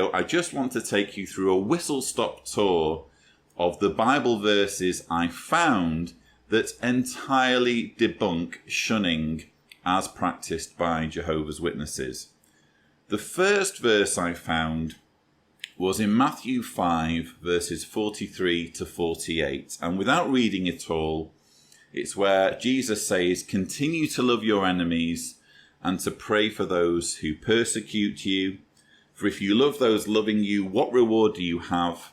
So I just want to take you through a whistle-stop tour of the Bible verses I found that entirely debunk shunning as practiced by Jehovah's Witnesses. The first verse I found was in Matthew 5, verses 43 to 48. And without reading it all, it's where Jesus says, "Continue to love your enemies and to pray for those who persecute you. For if you love those loving you, what reward do you have?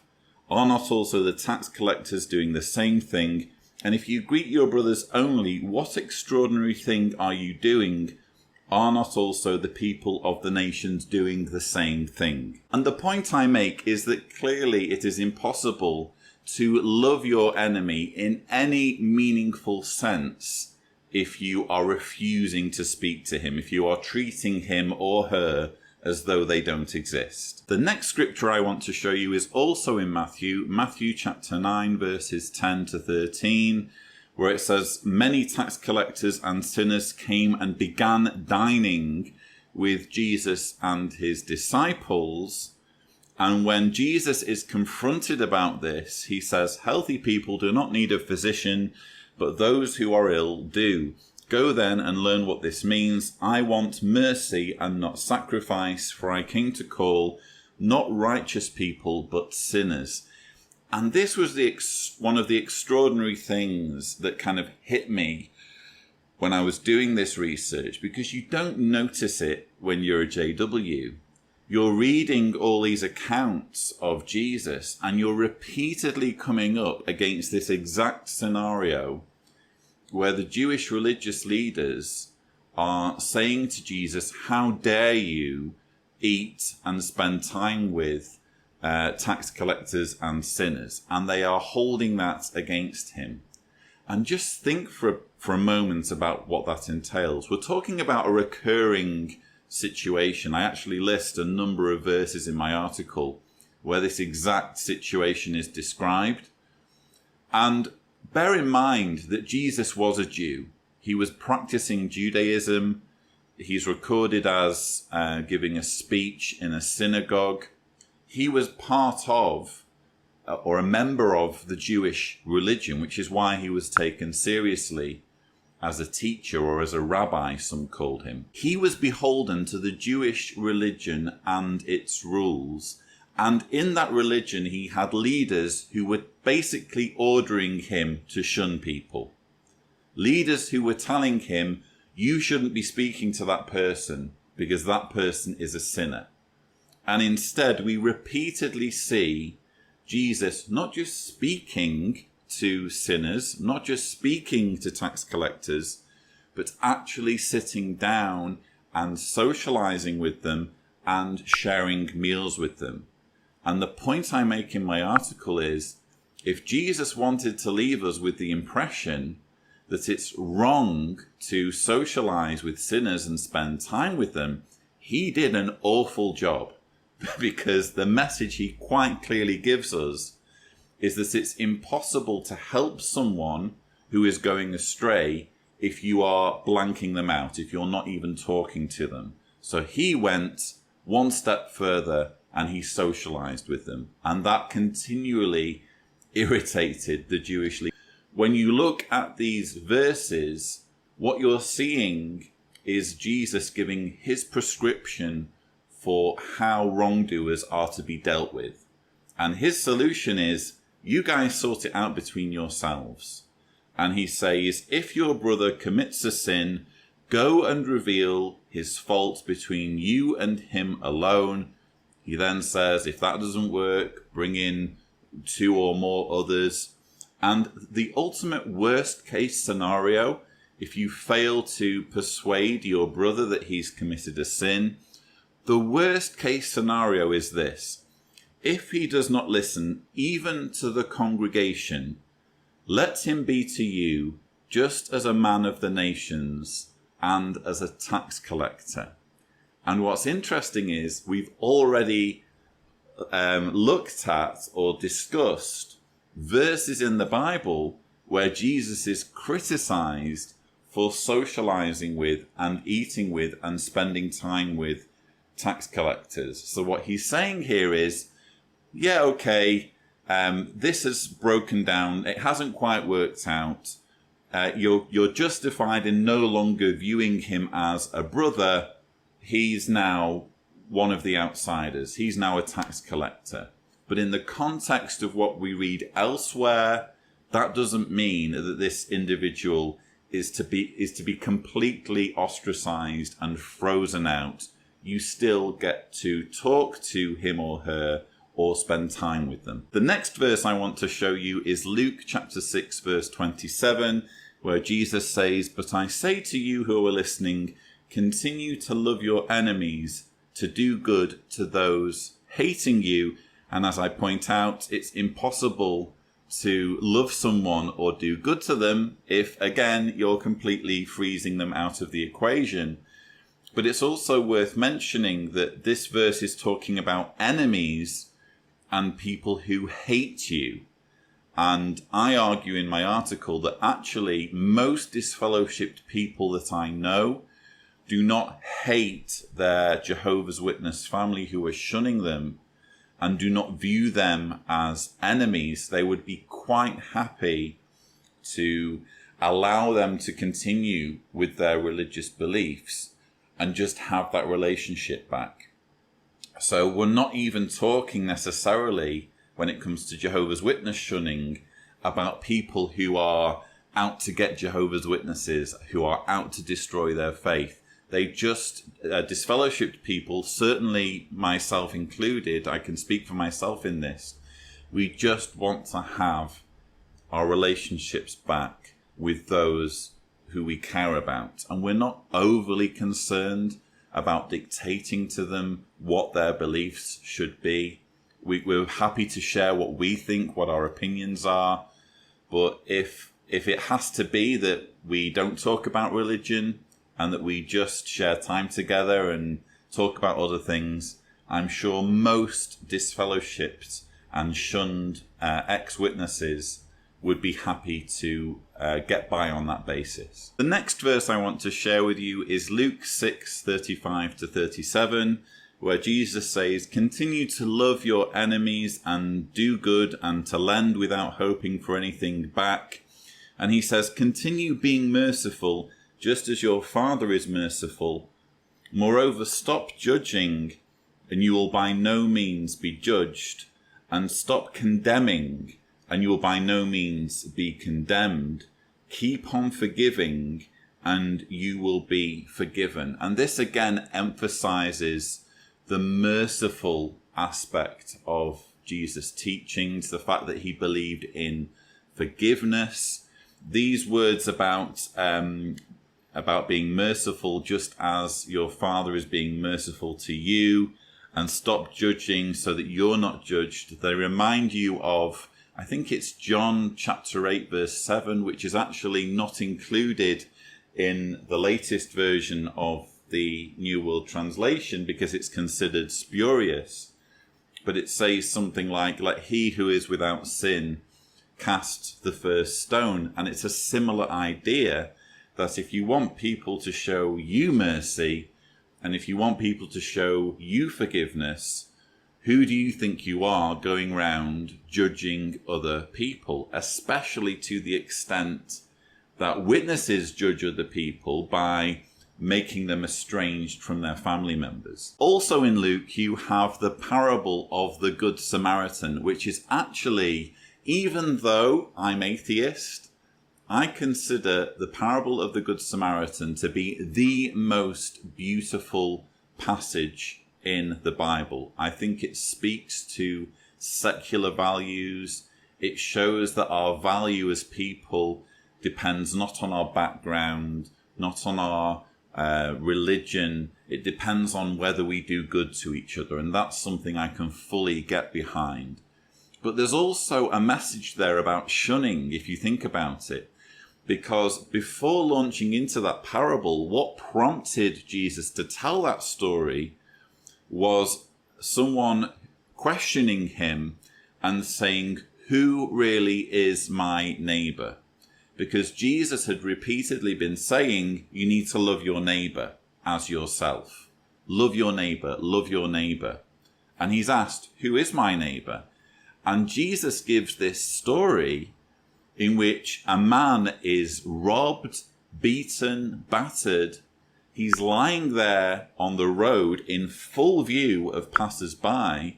Are not also the tax collectors doing the same thing? And if you greet your brothers only, what extraordinary thing are you doing? Are not also the people of the nations doing the same thing?" And the point I make is that clearly it is impossible to love your enemy in any meaningful sense if you are refusing to speak to him, if you are treating him or her as though they don't exist. The next scripture I want to show you is also in Matthew chapter 9, verses 10 to 13, where it says, "Many tax collectors and sinners came and began dining with Jesus and his disciples. And when Jesus is confronted about this, he says, 'Healthy people do not need a physician, but those who are ill do. Go then and learn what this means. I want mercy and not sacrifice, for I came to call not righteous people, but sinners.'" And this was one of the extraordinary things that kind of hit me when I was doing this research, because you don't notice it when you're a JW. You're reading all these accounts of Jesus and you're repeatedly coming up against this exact scenario where the Jewish religious leaders are saying to Jesus, "How dare you eat and spend time with tax collectors and sinners?" And they are holding that against him. And just think for a moment about what that entails. We're talking about a recurring situation. I actually list a number of verses in my article where this exact situation is described. And bear in mind that Jesus was a Jew. He was practicing Judaism. He's recorded as giving a speech in a synagogue. He was part of or a member of the Jewish religion, which is why he was taken seriously as a teacher, or as a rabbi, some called him. He was beholden to the Jewish religion and its rules. And in that religion, he had leaders who were basically ordering him to shun people. Leaders who were telling him, "You shouldn't be speaking to that person because that person is a sinner." And instead, we repeatedly see Jesus not just speaking to sinners, not just speaking to tax collectors, but actually sitting down and socializing with them and sharing meals with them. And the point I make in my article is, if Jesus wanted to leave us with the impression that it's wrong to socialize with sinners and spend time with them, he did an awful job, because the message he quite clearly gives us is that it's impossible to help someone who is going astray if you are blanking them out, if you're not even talking to them. So he went one step further and he socialized with them. And that continually irritated the Jewish leaders. When you look at these verses, what you're seeing is Jesus giving his prescription for how wrongdoers are to be dealt with. And his solution is, you guys sort it out between yourselves. And he says, if your brother commits a sin, go and reveal his fault between you and him alone. He then says, if that doesn't work, bring in 2 or more others. And the ultimate worst case scenario, if you fail to persuade your brother that he's committed a sin, the worst case scenario is this: if he does not listen even to the congregation, let him be to you just as a man of the nations and as a tax collector. And what's interesting is we've already looked at or discussed verses in the Bible where Jesus is criticized for socializing with and eating with and spending time with tax collectors. So what he's saying here is, yeah, okay, this has broken down. It hasn't quite worked out. You're justified in no longer viewing him as a brother. He's now one of the outsiders. He's now a tax collector. But in the context of what we read elsewhere, that doesn't mean that this individual is to be completely ostracized and frozen out. You still get to talk to him or her or spend time with them. The next verse I want to show you is Luke chapter 6, verse 27, where Jesus says, "But I say to you who are listening, continue to love your enemies, to do good to those hating you." And as I point out, it's impossible to love someone or do good to them if, again, you're completely freezing them out of the equation. But it's also worth mentioning that this verse is talking about enemies and people who hate you. And I argue in my article that actually most disfellowshipped people that I know do not hate their Jehovah's Witness family who are shunning them and do not view them as enemies. They would be quite happy to allow them to continue with their religious beliefs and just have that relationship back. So we're not even talking necessarily, when it comes to Jehovah's Witness shunning, about people who are out to get Jehovah's Witnesses, who are out to destroy their faith. They just, disfellowshipped people, certainly myself included, I can speak for myself in this, we just want to have our relationships back with those who we care about. And we're not overly concerned about dictating to them what their beliefs should be. We're happy to share what we think, what our opinions are. But if it has to be that we don't talk about religion and that we just share time together and talk about other things, I'm sure most disfellowshipped and shunned ex-witnesses would be happy to get by on that basis. The next verse I want to share with you is Luke 6:35-37, where Jesus says, "Continue to love your enemies and do good and to lend without hoping for anything back." And he says, "Continue being merciful, just as your Father is merciful. Moreover, stop judging, and you will by no means be judged. And stop condemning, and you will by no means be condemned. Keep on forgiving, and you will be forgiven." And this again emphasizes the merciful aspect of Jesus' teachings, the fact that he believed in forgiveness. These words about being merciful just as your Father is being merciful to you, and stop judging so that you're not judged, they remind you of, I think it's John chapter 8 verse 7, which is actually not included in the latest version of the New World Translation because it's considered spurious. But it says something like, "Let he who is without sin cast the first stone." And it's a similar idea that if you want people to show you mercy, and if you want people to show you forgiveness, who do you think you are going round judging other people, especially to the extent that witnesses judge other people by making them estranged from their family members? Also in Luke, you have the parable of the Good Samaritan, which is actually, even though I'm atheist, I consider the parable of the Good Samaritan to be the most beautiful passage in the Bible. I think it speaks to secular values. It shows that our value as people depends not on our background, not on our religion. It depends on whether we do good to each other, and that's something I can fully get behind. But there's also a message there about shunning, if you think about it. Because before launching into that parable, what prompted Jesus to tell that story was someone questioning him and saying, "Who really is my neighbor?" Because Jesus had repeatedly been saying, you need to love your neighbor as yourself. love your neighbour, love your neighbour. And he's asked, who is my neighbour? And Jesus gives this story in which a man is robbed, beaten, battered. He's lying there on the road in full view of passers-by,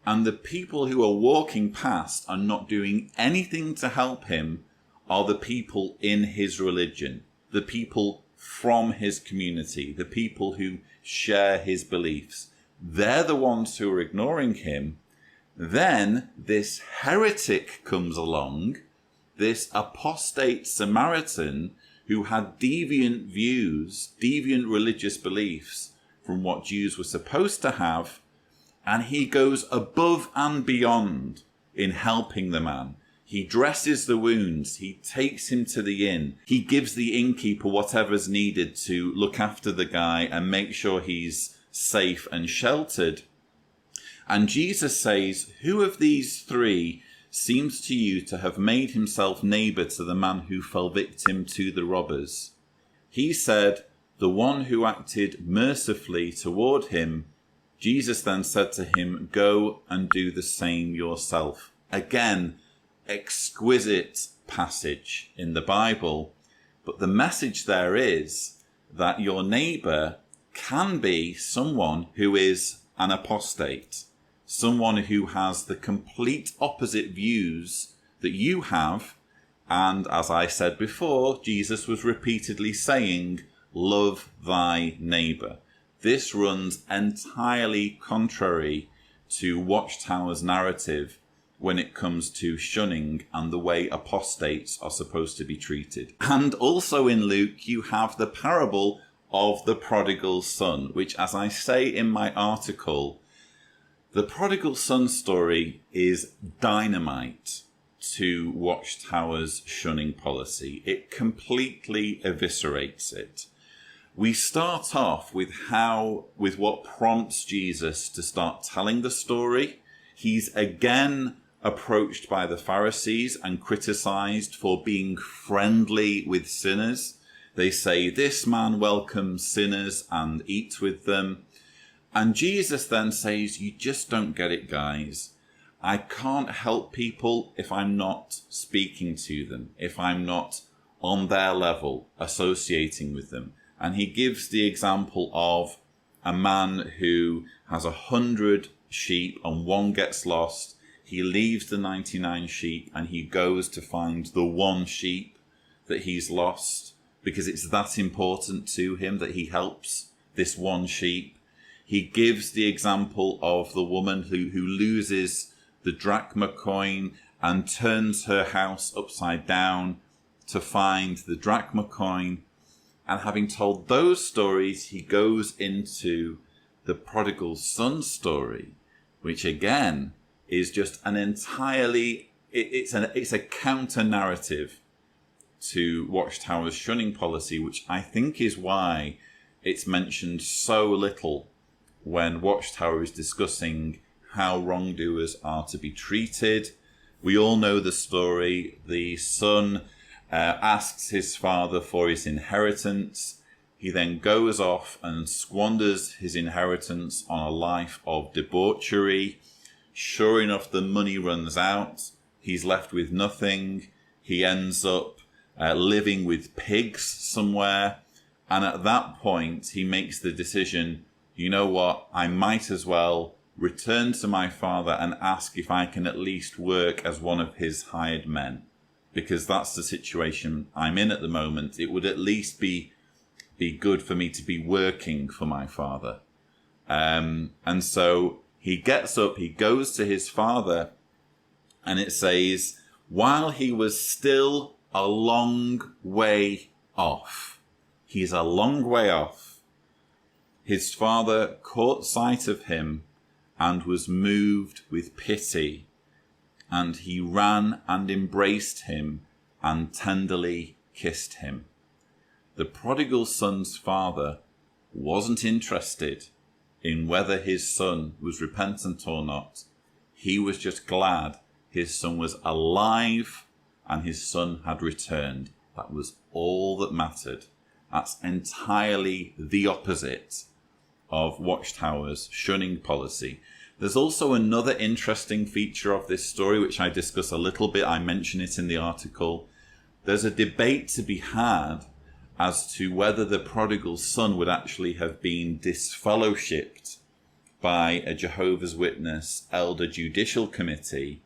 and the people who are walking past are not doing anything to help him are the people in his religion, the people from his community, the people who share his beliefs. They're the ones who are ignoring him. Then this heretic comes along, this apostate Samaritan who had deviant views, deviant religious beliefs from what Jews were supposed to have, and he goes above and beyond in helping the man. He dresses the wounds, he takes him to the inn, he gives the innkeeper whatever's needed to look after the guy and make sure he's safe and sheltered. And Jesus says, who of these three seems to you to have made himself neighbour to the man who fell victim to the robbers? He said, the one who acted mercifully toward him. Jesus then said to him, go and do the same yourself. Again, exquisite passage in the Bible. But the message there is that your neighbour can be someone who is an apostate, someone who has the complete opposite views that you have. And as I said before, Jesus was repeatedly saying, love thy neighbour. This runs entirely contrary to Watchtower's narrative when it comes to shunning and the way apostates are supposed to be treated. And also in Luke, you have the parable of the prodigal son, which, as I say in my article, the prodigal son story is dynamite to Watchtower's shunning policy. It completely eviscerates it. We start off with what prompts Jesus to start telling the story. He's again approached by the Pharisees and criticized for being friendly with sinners. They say, this man welcomes sinners and eats with them. And Jesus then says, you just don't get it, guys. I can't help people if I'm not speaking to them, if I'm not on their level, associating with them. And he gives the example of a man who has 100 sheep and one gets lost. He leaves the 99 sheep and he goes to find the one sheep that he's lost because it's that important to him that he helps this one sheep. He gives the example of the woman who loses the drachma coin and turns her house upside down to find the drachma coin. And having told those stories, he goes into the prodigal son story, which again is just an entirely, it's a counter narrative to Watchtower's shunning policy, which I think is why it's mentioned so little when Watchtower is discussing how wrongdoers are to be treated. We all know the story. The son asks his father for his inheritance. He then goes off and squanders his inheritance on a life of debauchery. Sure enough, the money runs out. He's left with nothing. He ends up living with pigs somewhere. And at that point, he makes the decision, you know what, I might as well return to my father and ask if I can at least work as one of his hired men. Because that's the situation I'm in at the moment. It would at least be good for me to be working for my father. And so he gets up, he goes to his father, and it says, while he was still a long way off, he's a long way off, his father caught sight of him and was moved with pity. And he ran and embraced him and tenderly kissed him. The prodigal son's father wasn't interested in whether his son was repentant or not. He was just glad his son was alive and his son had returned. That was all that mattered. That's entirely the opposite of Watchtower's shunning policy. There's also another interesting feature of this story, which I discuss a little bit. I mention it in the article. There's a debate to be had as to whether the prodigal son would actually have been disfellowshipped by a Jehovah's Witness elder judicial committee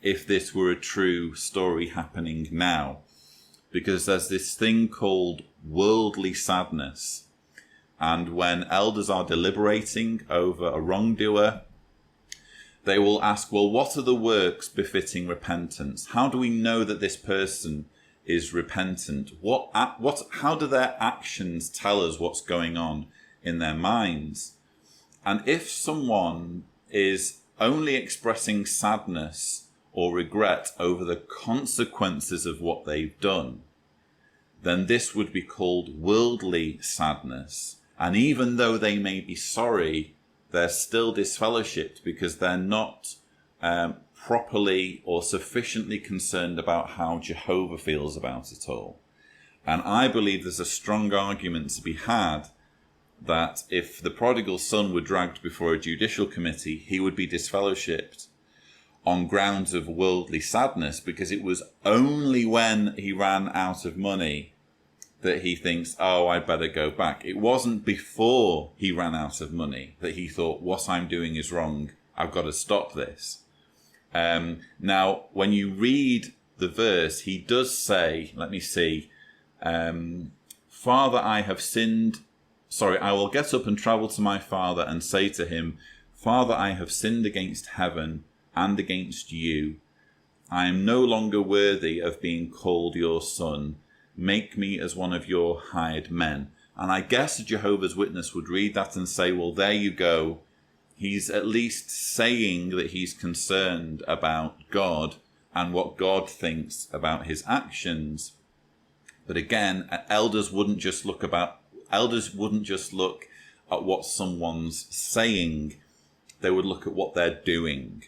if this were a true story happening now. Because there's this thing called worldly sadness. And when elders are deliberating over a wrongdoer, they will ask, well, what are the works befitting repentance? How do we know that this person is repentant? How do their actions tell us what's going on in their minds? And if someone is only expressing sadness or regret over the consequences of what they've done, then this would be called worldly sadness. And even though they may be sorry, they're still disfellowshipped because they're not properly or sufficiently concerned about how Jehovah feels about it all. And I believe there's a strong argument to be had that if the prodigal son were dragged before a judicial committee, he would be disfellowshipped on grounds of worldly sadness, because it was only when he ran out of money that he thinks, oh, I'd better go back. It wasn't before he ran out of money that he thought, what I'm doing is wrong, I've got to stop this. Now, when you read the verse, he does say, let me see, Father, I will get up and travel to my father and say to him, Father, I have sinned against heaven and against you. I am no longer worthy of being called your son. Make me as one of your hired men. And I guess a Jehovah's Witness would read that and say, well, there you go. He's at least saying that he's concerned about God and what God thinks about his actions. But again, elders wouldn't just look at what someone's saying. They would look at what they're doing.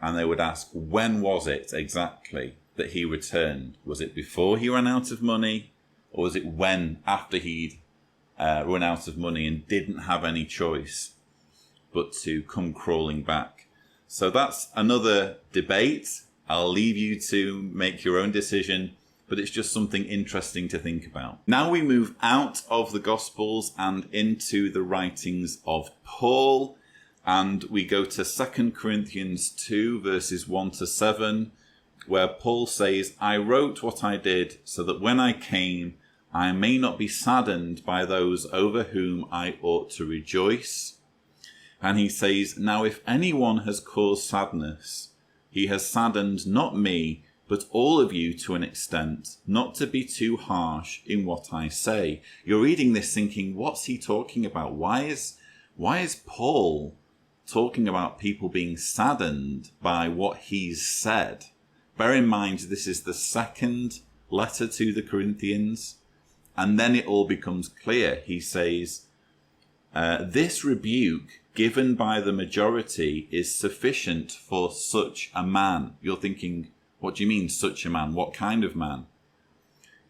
And they would ask, when was it exactly that he returned? Was it before he ran out of money? Or was it after he'd run out of money and didn't have any choice but to come crawling back? So that's another debate. I'll leave you to make your own decision, but it's just something interesting to think about. Now we move out of the Gospels and into the writings of Paul. And we go to 2 Corinthians 2, verses 1 to 7, where Paul says, I wrote what I did so that when I came, I may not be saddened by those over whom I ought to rejoice. And he says, now if anyone has caused sadness, he has saddened not me, but all of you to an extent, not to be too harsh in what I say. You're reading this thinking, what's he talking about? Why is Paul talking about people being saddened by what he's said? Bear in mind, this is the second letter to the Corinthians, and then it all becomes clear. He says, this rebuke given by the majority is sufficient for such a man. You're thinking, what do you mean, such a man? What kind of man?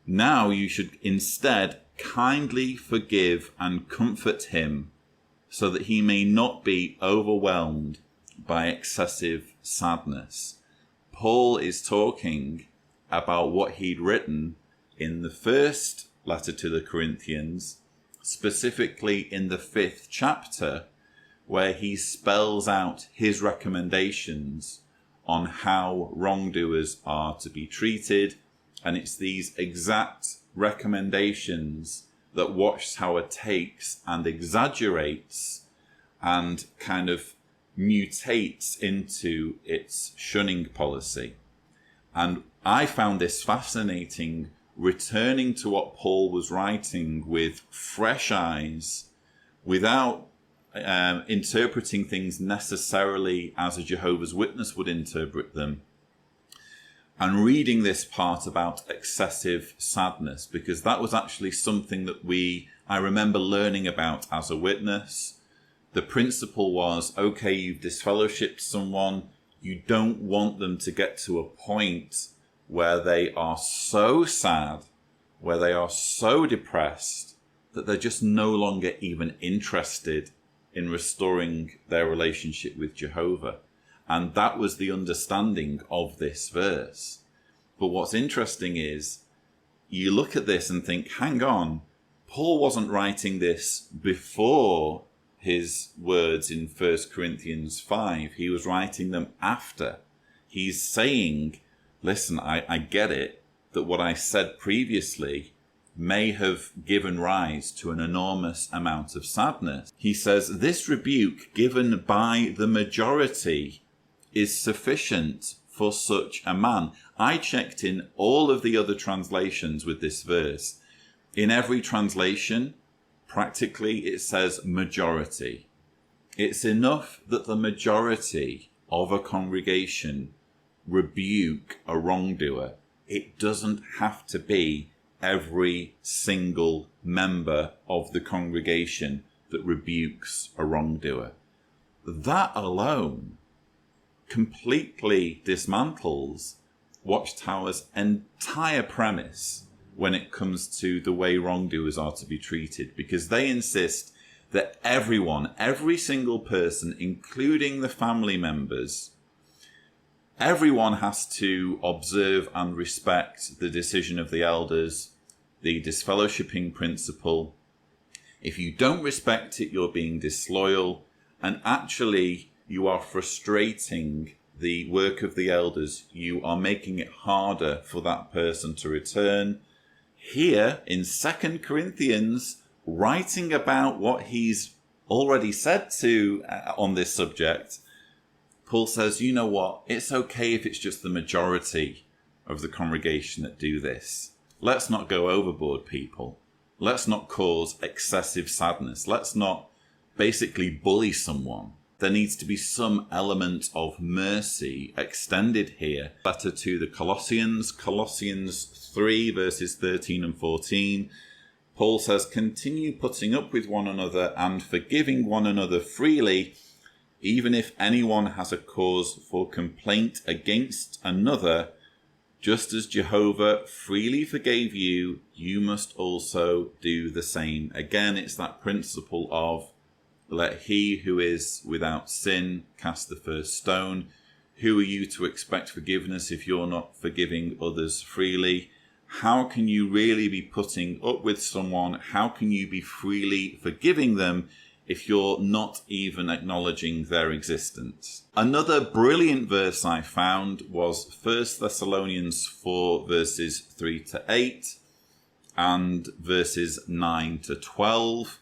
Now you should instead kindly forgive and comfort him, so that he may not be overwhelmed by excessive sadness. Paul is talking about what he'd written in the first letter to the Corinthians, specifically in the 5th chapter, where he spells out his recommendations on how wrongdoers are to be treated. And it's these exact recommendations that Watchtower takes and exaggerates and kind of mutates into its shunning policy. And I found this fascinating, returning to what Paul was writing with fresh eyes, without interpreting things necessarily as a Jehovah's Witness would interpret them, and reading this part about excessive sadness, because that was actually something that I remember learning about as a witness. The principle was, okay, you've disfellowshipped someone, you don't want them to get to a point where they are so sad, where they are so depressed, that they're just no longer even interested in restoring their relationship with Jehovah. And that was the understanding of this verse. But what's interesting is you look at this and think, hang on, Paul wasn't writing this before his words in 1 Corinthians 5. He was writing them after. He's saying, listen, I get it, that what I said previously may have given rise to an enormous amount of sadness. He says, this rebuke given by the majority is sufficient for such a man. I checked in all of the other translations with this verse. In every translation, practically it says majority. It's enough that the majority of a congregation rebuke a wrongdoer. It doesn't have to be every single member of the congregation that rebukes a wrongdoer. That alone completely dismantles Watchtower's entire premise when it comes to the way wrongdoers are to be treated, because they insist that everyone, every single person, including the family members, everyone has to observe and respect the decision of the elders, the disfellowshipping principle. If you don't respect it, you're being disloyal, and actually you are frustrating the work of the elders. You are making it harder for that person to return. Here in 2 Corinthians, writing about what he's already said to on this subject, Paul says, you know what, it's okay if it's just the majority of the congregation that do this. Let's not go overboard, people. Let's not cause excessive sadness. Let's not basically bully someone. There needs to be some element of mercy extended here. Letter to the Colossians, Colossians 3 verses 13 and 14. Paul says, continue putting up with one another and forgiving one another freely, even if anyone has a cause for complaint against another. Just as Jehovah freely forgave you, you must also do the same. Again, it's that principle of let he who is without sin cast the first stone. Who are you to expect forgiveness if you're not forgiving others freely? How can you really be putting up with someone? How can you be freely forgiving them if you're not even acknowledging their existence? Another brilliant verse I found was 1 Thessalonians 4 verses 3 to 8 and verses 9 to 12.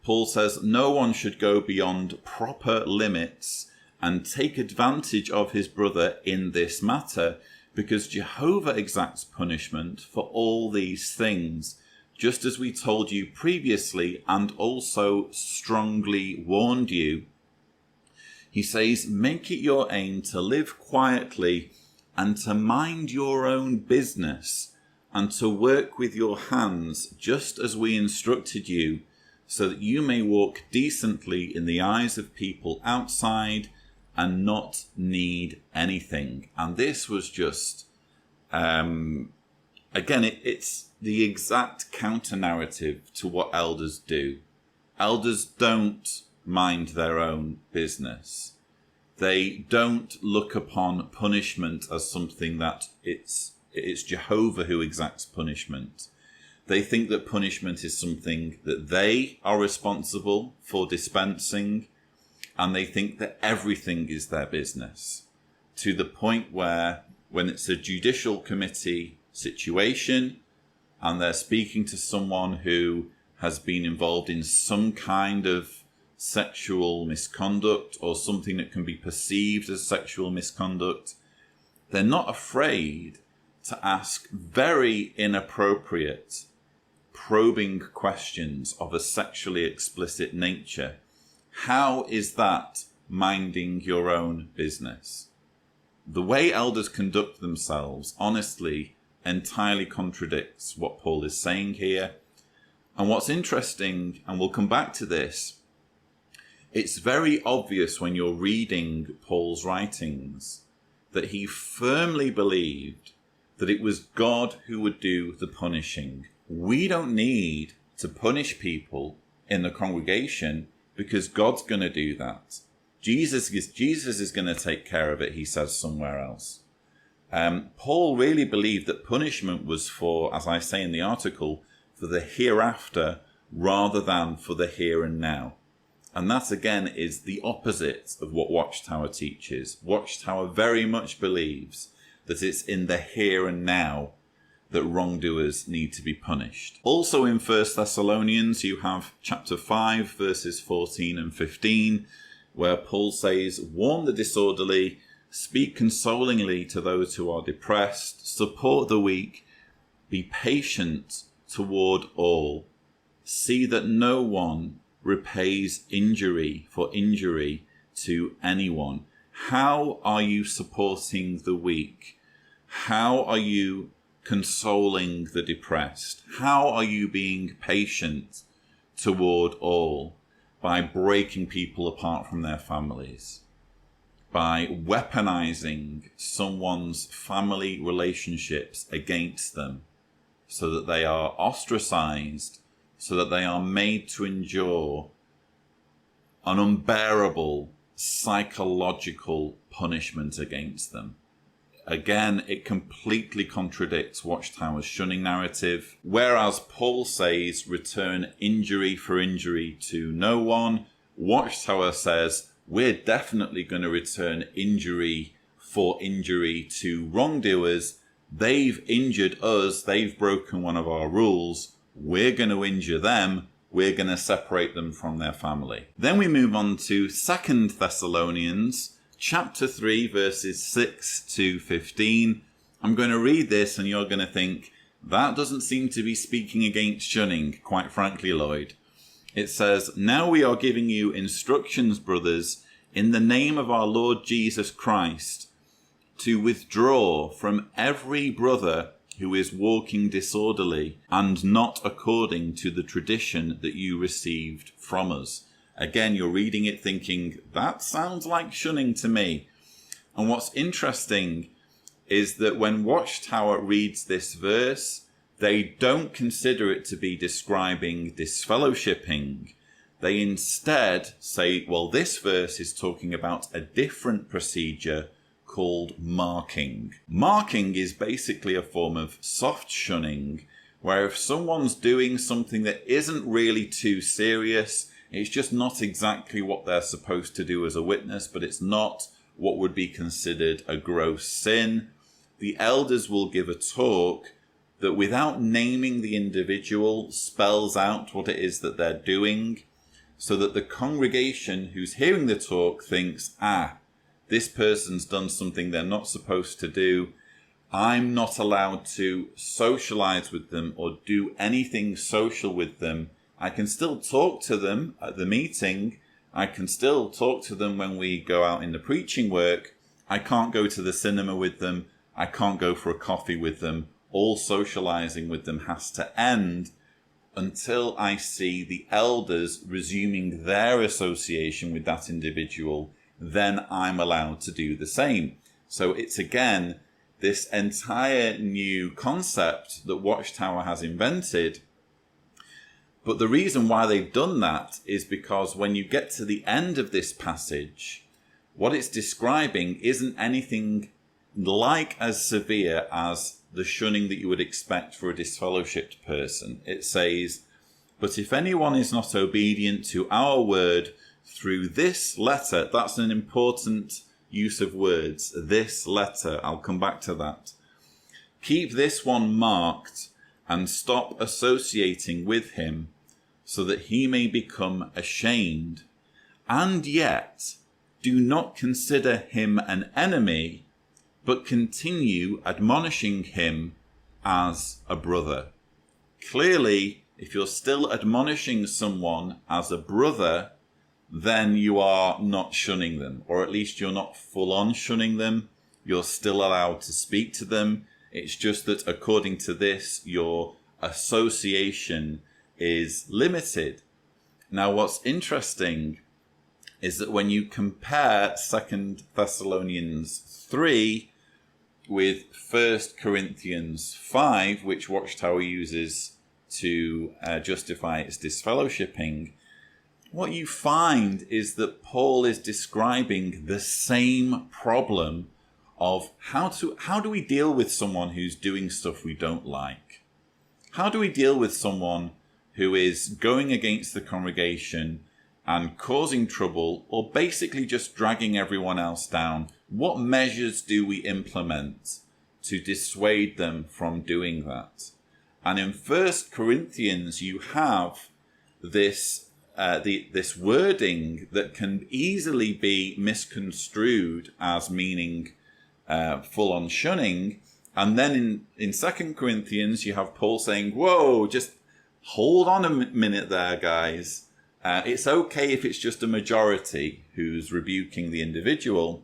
Paul says, no one should go beyond proper limits and take advantage of his brother in this matter, because Jehovah exacts punishment for all these things, just as we told you previously and also strongly warned you. He says, make it your aim to live quietly and to mind your own business and to work with your hands, just as we instructed you, so that you may walk decently in the eyes of people outside and not need anything. And this was just, again, it's the exact counter-narrative to what elders do. Elders don't mind their own business. They don't look upon punishment as something that it's Jehovah who exacts punishment. They think that punishment is something that they are responsible for dispensing, and they think that everything is their business, to the point where when it's a judicial committee situation and they're speaking to someone who has been involved in some kind of sexual misconduct or something that can be perceived as sexual misconduct, they're not afraid to ask very inappropriate, probing questions of a sexually explicit nature. How is that minding your own business? The way elders conduct themselves, honestly, entirely contradicts what Paul is saying here. And what's interesting, and we'll come back to this, it's very obvious when you're reading Paul's writings that he firmly believed that it was God who would do the punishing. We don't need to punish people in the congregation because God's going to do that. Jesus is going to take care of it, he says somewhere else. Paul really believed that punishment was for, as I say in the article, for the hereafter rather than for the here and now. And that, again, is the opposite of what Watchtower teaches. Watchtower very much believes that it's in the here and now that wrongdoers need to be punished. Also in 1 Thessalonians, you have chapter 5, verses 14 and 15, where Paul says, "Warn the disorderly, speak consolingly to those who are depressed, support the weak, be patient toward all. See that no one repays injury for injury to anyone." How are you supporting the weak? How are you consoling the depressed? How are you being patient toward all? By breaking people apart from their families, by weaponizing someone's family relationships against them so that they are ostracized, so that they are made to endure an unbearable psychological punishment against them. Again, it completely contradicts Watchtower's shunning narrative. Whereas Paul says, return injury for injury to no one, Watchtower says, we're definitely going to return injury for injury to wrongdoers. They've injured us. They've broken one of our rules. We're going to injure them. We're going to separate them from their family. Then we move on to 2 Thessalonians chapter 3, verses 6 to 15. I'm going to read this and you're going to think, that doesn't seem to be speaking against shunning, quite frankly, Lloyd. It says, "Now we are giving you instructions, brothers, in the name of our Lord Jesus Christ, to withdraw from every brother who is walking disorderly and not according to the tradition that you received from us." Again, you're reading it thinking, that sounds like shunning to me. And what's interesting is that when Watchtower reads this verse, they don't consider it to be describing disfellowshipping. They instead say, well, this verse is talking about a different procedure called marking. Marking is basically a form of soft shunning, where if someone's doing something that isn't really too serious, it's just not exactly what they're supposed to do as a witness, but it's not what would be considered a gross sin, the elders will give a talk that, without naming the individual, spells out what it is that they're doing, so that the congregation who's hearing the talk thinks, this person's done something they're not supposed to do. I'm not allowed to socialize with them or do anything social with them. I can still talk to them at the meeting. I can still talk to them when we go out in the preaching work. I can't go to the cinema with them. I can't go for a coffee with them. All socializing with them has to end until I see the elders resuming their association with that individual. Then I'm allowed to do the same. So it's, again, this entire new concept that Watchtower has invented. But the reason why they've done that is because when you get to the end of this passage, what it's describing isn't anything like as severe as the shunning that you would expect for a disfellowshipped person. It says, "But if anyone is not obedient to our word through this letter," that's an important use of words, this letter, I'll come back to that, "keep this one marked and stop associating with him, so that he may become ashamed, and yet do not consider him an enemy, but continue admonishing him as a brother." Clearly, if you're still admonishing someone as a brother, then you are not shunning them, or at least you're not full on shunning them. You're still allowed to speak to them. It's just that according to this, your association is limited. Now, what's interesting is that when you compare 2 Thessalonians 3 with 1 Corinthians 5, which Watchtower uses to justify its disfellowshipping, what you find is that Paul is describing the same problem of how do we deal with someone who's doing stuff we don't like? How do we deal with someone who is going against the congregation and causing trouble, or basically just dragging everyone else down? What measures do we implement to dissuade them from doing that? And in 1 Corinthians, you have this this wording that can easily be misconstrued as meaning full-on shunning. And then in 2 Corinthians, you have Paul saying, whoa, just hold on a minute there, guys. It's okay if it's just a majority who's rebuking the individual.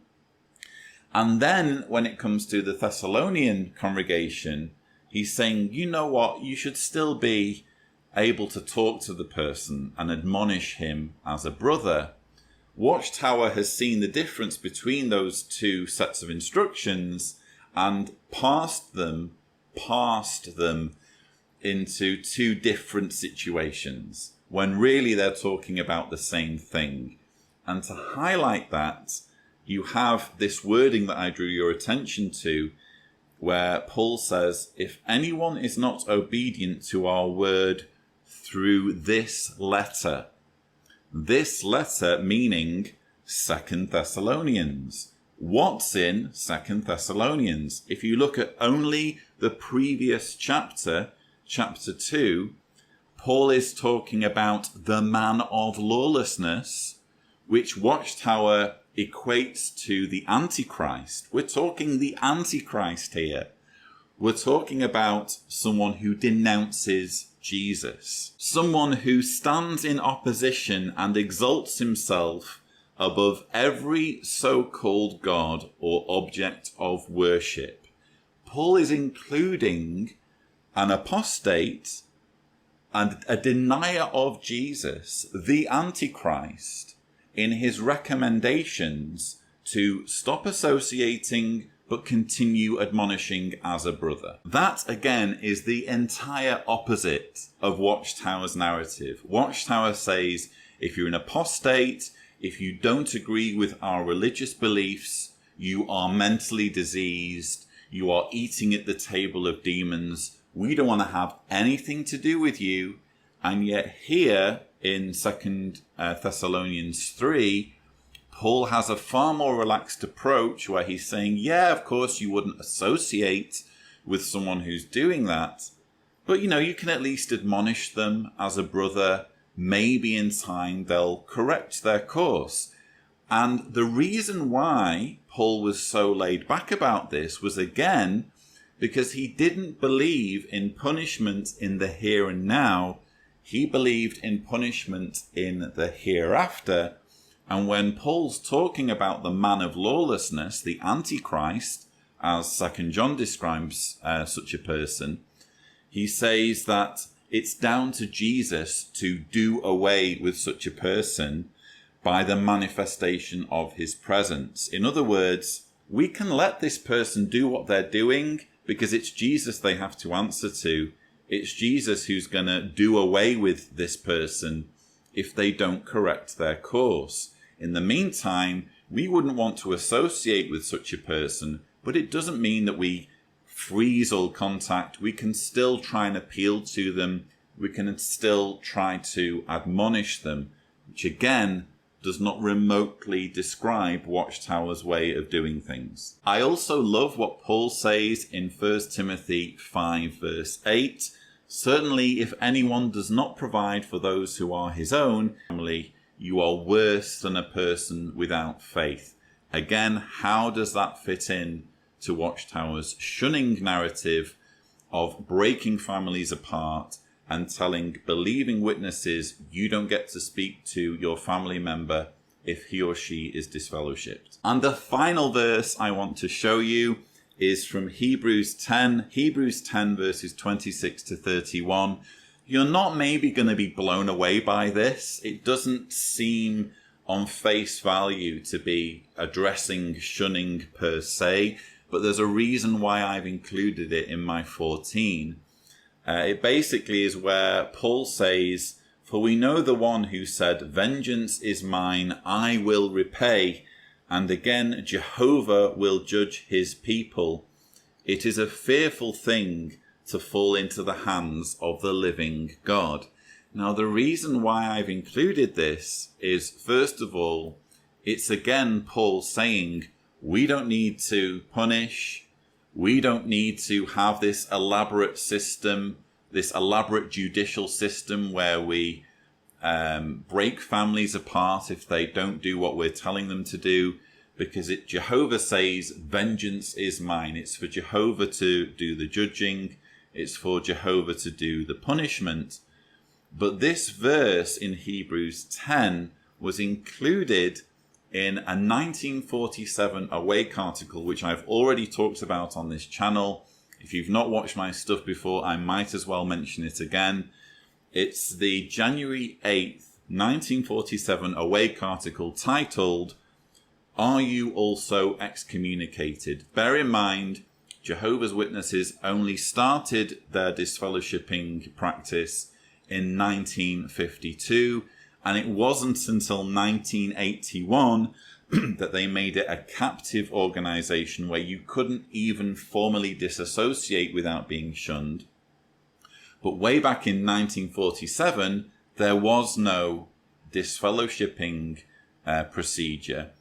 And then when it comes to the Thessalonian congregation, he's saying, you know what, you should still be able to talk to the person and admonish him as a brother. Watchtower has seen the difference between those two sets of instructions and parsed them into two different situations, when really they're talking about the same thing. And to highlight that, you have this wording that I drew your attention to, where Paul says, if anyone is not obedient to our word through this letter meaning 2 Thessalonians. What's in 2 Thessalonians? If you look at only the previous chapter 2, Paul is talking about the man of lawlessness, which Watchtower equates to the Antichrist. We're talking the Antichrist here. We're talking about someone who denounces Jesus. Someone who stands in opposition and exalts himself above every so-called God or object of worship. Paul is including an apostate and a denier of Jesus, the Antichrist, in his recommendations to stop associating but continue admonishing as a brother. That, again, is the entire opposite of Watchtower's narrative. Watchtower says, if you're an apostate, if you don't agree with our religious beliefs, you are mentally diseased, you are eating at the table of demons, we don't want to have anything to do with you. And yet here in 2 Thessalonians 3, Paul has a far more relaxed approach where he's saying, yeah, of course you wouldn't associate with someone who's doing that, but you can at least admonish them as a brother. Maybe in time they'll correct their course. And the reason why Paul was so laid back about this was, again, because he didn't believe in punishment in the here and now. He believed in punishment in the hereafter. And when Paul's talking about the man of lawlessness, the Antichrist, as 2 John describes such a person, he says that it's down to Jesus to do away with such a person by the manifestation of his presence. In other words, we can let this person do what they're doing because it's Jesus they have to answer to. It's Jesus who's going to do away with this person if they don't correct their course. In the meantime, we wouldn't want to associate with such a person, but it doesn't mean that we freeze all contact. We can still try and appeal to them. We can still try to admonish them, which again does not remotely describe Watchtower's way of doing things. I also love what Paul says in 1 Timothy 5 verse 8. Certainly, if anyone does not provide for those who are his own family, you are worse than a person without faith. Again, how does that fit in to Watchtower's shunning narrative of breaking families apart and telling believing witnesses you don't get to speak to your family member if he or she is disfellowshipped? And the final verse I want to show you is from Hebrews 10 verses 26 to 31. You're not maybe going to be blown away by this. It doesn't seem on face value to be addressing shunning per se, but there's a reason why I've included it in my 14. It basically is where Paul says, For we know the one who said, 'Vengeance is mine, I will repay,' and again, 'Jehovah will judge his people.' It is a fearful thing to fall into the hands of the living God." Now, the reason why I've included this is, first of all, it's again Paul saying, we don't need to punish, we don't need to have this elaborate system, this elaborate judicial system where we break families apart if they don't do what we're telling them to do, because Jehovah says, "Vengeance is mine." It's for Jehovah to do the judging. It's for Jehovah to do the punishment. But this verse in Hebrews 10 was included in a 1947 Awake article, which I've already talked about on this channel. If you've not watched my stuff before, I might as well mention it again. It's the January 8th, 1947 Awake article titled, "Are You Also Excommunicated?" Bear in mind, Jehovah's Witnesses only started their disfellowshipping practice in 1952, and it wasn't until 1981 that they made it a captive organization where you couldn't even formally disassociate without being shunned. But way back in 1947, there was no disfellowshipping procedure.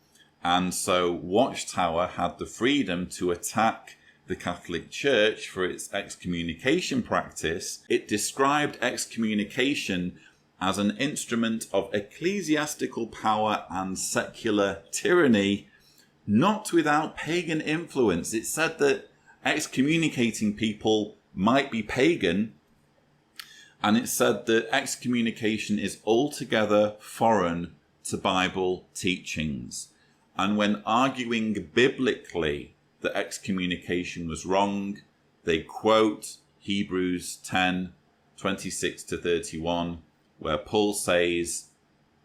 And so Watchtower had the freedom to attack the Catholic Church for its excommunication practice. It described excommunication as an instrument of ecclesiastical power and secular tyranny, not without pagan influence. It said that excommunicating people might be pagan, and it said that excommunication is altogether foreign to Bible teachings. And when arguing biblically that excommunication was wrong, they quote Hebrews 10:26-31, where Paul says,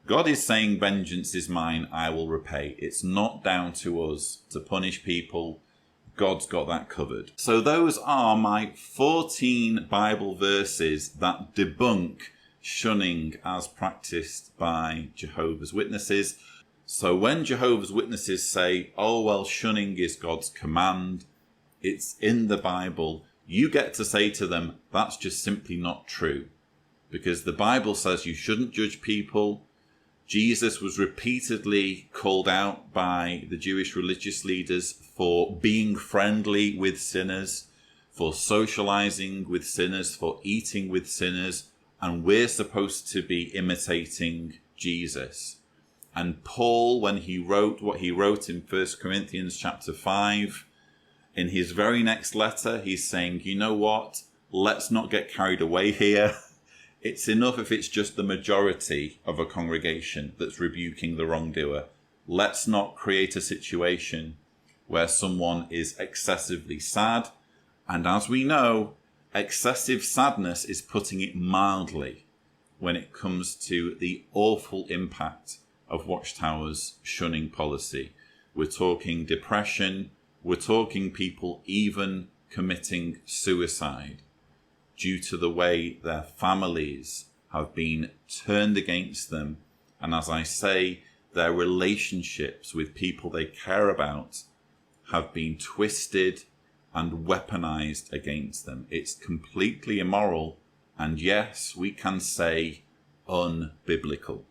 "God is saying, 'Vengeance is mine, I will repay.' It's not down to us to punish people. God's got that covered." So those are my 14 Bible verses that debunk shunning as practiced by Jehovah's Witnesses. So when Jehovah's Witnesses say, "Oh, well, shunning is God's command, it's in the Bible," you get to say to them, that's just simply not true. Because the Bible says you shouldn't judge people. Jesus was repeatedly called out by the Jewish religious leaders for being friendly with sinners, for socializing with sinners, for eating with sinners, and we're supposed to be imitating Jesus. And Paul, when he wrote what he wrote in 1 Corinthians chapter 5, in his very next letter, he's saying, you know what? Let's not get carried away here. It's enough if it's just the majority of a congregation that's rebuking the wrongdoer. Let's not create a situation where someone is excessively sad. And as we know, excessive sadness is putting it mildly when it comes to the awful impact of Watchtower's shunning policy. We're talking depression. We're talking people even committing suicide due to the way their families have been turned against them. And as I say, their relationships with people they care about have been twisted and weaponized against them. It's completely immoral, and yes, we can say unbiblical.